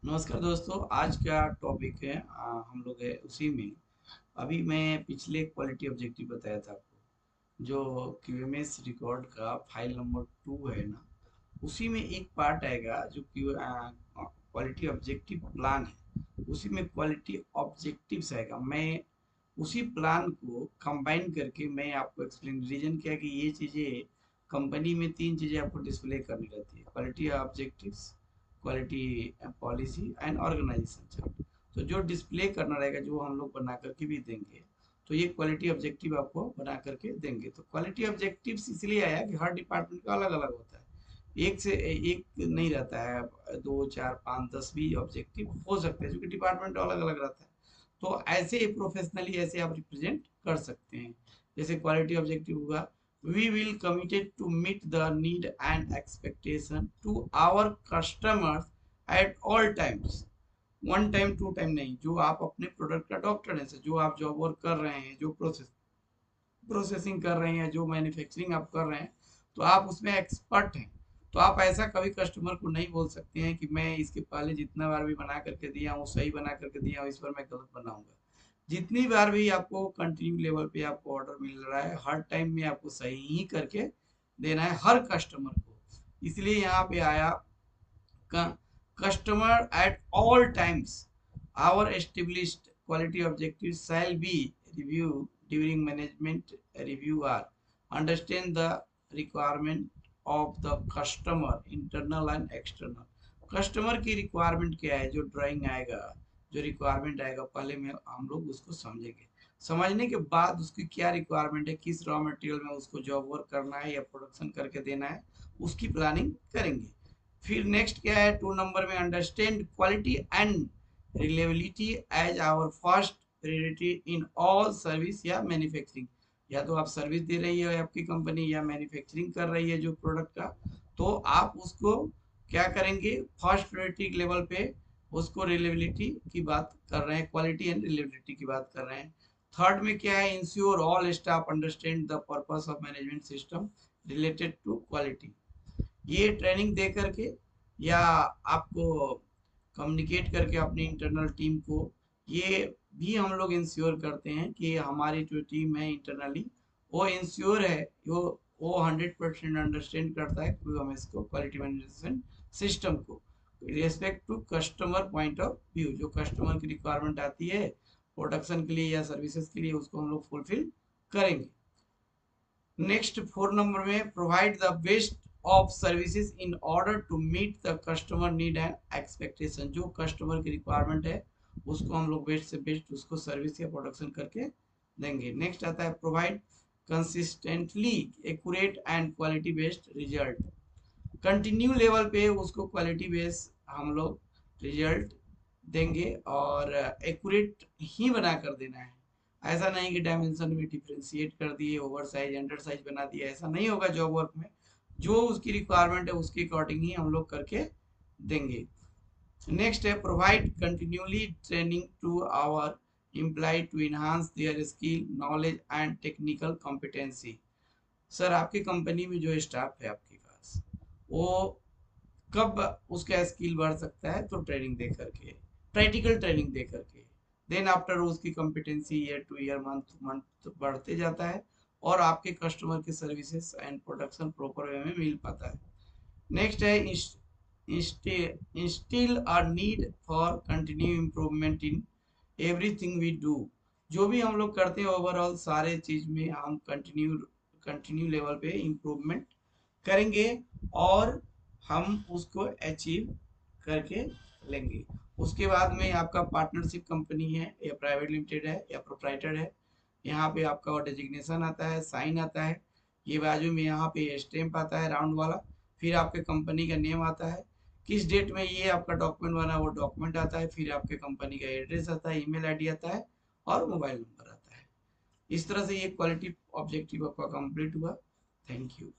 नमस्कार दोस्तों। आज का टॉपिक है हम लोग है उसी में। अभी मैं पिछले क्वालिटी ऑब्जेक्टिव बताया था आपको, जो क्यूएमएस रिकॉर्ड का फाइल नंबर 2 है ना, उसी में एक पार्ट आएगा जो क्वालिटी ऑब्जेक्टिव प्लान है। उसी में क्वालिटी ऑब्जेक्टिव्स आएगा। मैं उसी प्लान को कंबाइन करके मैं आपको एक्सप्लेन, रीजन क्या है कि ये चीज़ें कंपनी में 3 चीज़ें आपको डिस्प्ले करनी रहती है: quality objectives, quality policy and organisation chart. तो जो डिस्प्ले करना रहेगा, जो हम लोग बना करके भी देंगे, तो ये क्वालिटी ऑब्जेक्टिव आपको बना करके देंगे। तो क्वालिटी ऑब्जेक्टिव्स इसलिए आया कि हर डिपार्टमेंट का अलग अलग होता है, एक से एक नहीं रहता है। 2 4 5 10 भी ऑब्जेक्टिव हो सकते हैं, क्योंकि डिपार्टमेंट अलग अलग रहता है। तो ऐसे प्रोफेशनली ऐसे आप रिप्रेजेंट कर सकते हैं। जैसे क्वालिटी ऑब्जेक्टिव होगा: we will committed to meet the need and expectation to our customers at all times। One time to time नहीं, जो आप अपने प्रोडक्ट का डॉक्टर है, जो आप जॉब वर्क कर रहे हैं, जो प्रोसेसिंग कर रहे हैं, जो मैन्युफैक्चरिंग आप कर रहे हैं, तो आप उसमें एक्सपर्ट हैं। तो आप ऐसा कभी कस्टमर को नहीं बोल सकते हैं कि मैं इसके पहले जितना बार भी बना करके दिया हूँ, सही बना करके दिया हूँ, इस पर मैं गलत बनाऊंगा। जितनी बार भी आपको कंटिन्यू लेवल पे आपको ऑर्डर मिल रहा है, हर टाइम में आपको सही ही करके देना है हर कस्टमर को। इसलिए यहाँ पे आया customer at all times. Our established quality objectives shall be reviewed during management review are understand the requirement of the customer internal and external। Customer की रिक्वायरमेंट क्या है, जो ड्राइंग आएगा, जो रिक्वायरमेंट आएगा, पहले में हम लोग उसको समझेंगे। समझने के बाद उसकी क्या रिक्वायरमेंट है, किस रॉ मटेरियल में उसको जॉब वर्क करना है या प्रोडक्शन करके देना है, उसकी प्लानिंग करेंगे। फिर नेक्स्ट क्या है, 2 नंबर में understand quality and reliability as our first priority in all service या मैन्युफैक्चरिंग। या तो आप सर्विस दे रही है आपकी कंपनी, या मैन्युफैक्चरिंग कर रही है जो प्रोडक्ट का, तो आप उसको क्या करेंगे, फर्स्ट प्रायोरिटी लेवल पे उसको रिलेबिलिटी की बात कर रहे हैं, क्वालिटी एंड रिलेबिलिटी की बात कर रहे हैं। थर्ड में क्या है, ensure all staff understand the purpose of management system related to quality. ये ट्रेनिंग दे करके या आपको कम्युनिकेट करके अपनी इंटरनल टीम को, ये भी हम लोग इंश्योर करते हैं कि हमारी जो टीम है इंटरनली, वो इंश्योर है, वो 100% अंडरस्टैंड करता है कि हम इसको क्वालिटी मैनेजमेंट सिस्टम को respect to customer point of view, जो कस्टमर की रिक्वायरमेंट आती है प्रोडक्शन के लिए या सर्विसेज के लिए, उसको हम लोग फुलफिल करेंगे। नेक्स्ट 4 नंबर में provide the best of services in order to meet the customer need and expectation. जो कस्टमर की रिक्वायरमेंट है, उसको हम लोग बेस्ट से बेस्ट उसको सर्विस या प्रोडक्शन करके देंगे। नेक्स्ट आता है provide consistently accurate and quality based result. Continue level पे उसको क्वालिटी बेस हम लोग रिजल्ट देंगे, और एक्यूरेट ही बना कर देना है। ऐसा नहीं कि डायमेंशन में डिफ्रेंशिएट कर दिए, ओवर साइज अंडर साइज बना दिया, ऐसा नहीं होगा जॉब वर्क में। जो उसकी रिक्वायरमेंट है उसके अकॉर्डिंग ही हम लोग करके देंगे। नेक्स्ट है provide continuously training to our employ to enhance their skill knowledge and technical competency. Sir, आपकी कंपनी में जो स्टाफ है आपके पास, वो कब उसका स्किल बढ़ सकता है, तो ट्रेनिंग दे करके, प्रैक्टिकल ट्रेनिंग दे करके। देन आफ्टर उसकी competency year to year, month to month बढ़ते जाता है, और आपके कस्टमर के services and production proper way में मिल पाता है। नेक्स्ट है instil a need for continue improvement in everything we do. जो भी हम लोग करते हैं ओवरऑल सारे चीज में हम कंटिन्यू लेवल पे इम्प्रूवमेंट करेंगे, और हम उसको अचीव करके लेंगे। उसके बाद में आपका पार्टनरशिप कंपनी है या प्राइवेट लिमिटेड है या प्रोप्राइटर है, यहाँ पे आपका डेजिग्नेशन आता है, साइन आता है, ये बाजू में यहाँ पे स्टैम्प आता है राउंड वाला। फिर आपके कंपनी का नेम आता है, किस डेट में ये आपका डॉक्यूमेंट बना, वो डॉक्यूमेंट आता है। फिर आपके कंपनी का एड्रेस आता है, ईमेल आईडी आता है, और मोबाइल नंबर आता है। इस तरह से ये क्वालिटी ऑब्जेक्टिव आपका कंप्लीट हुआ। Thank you.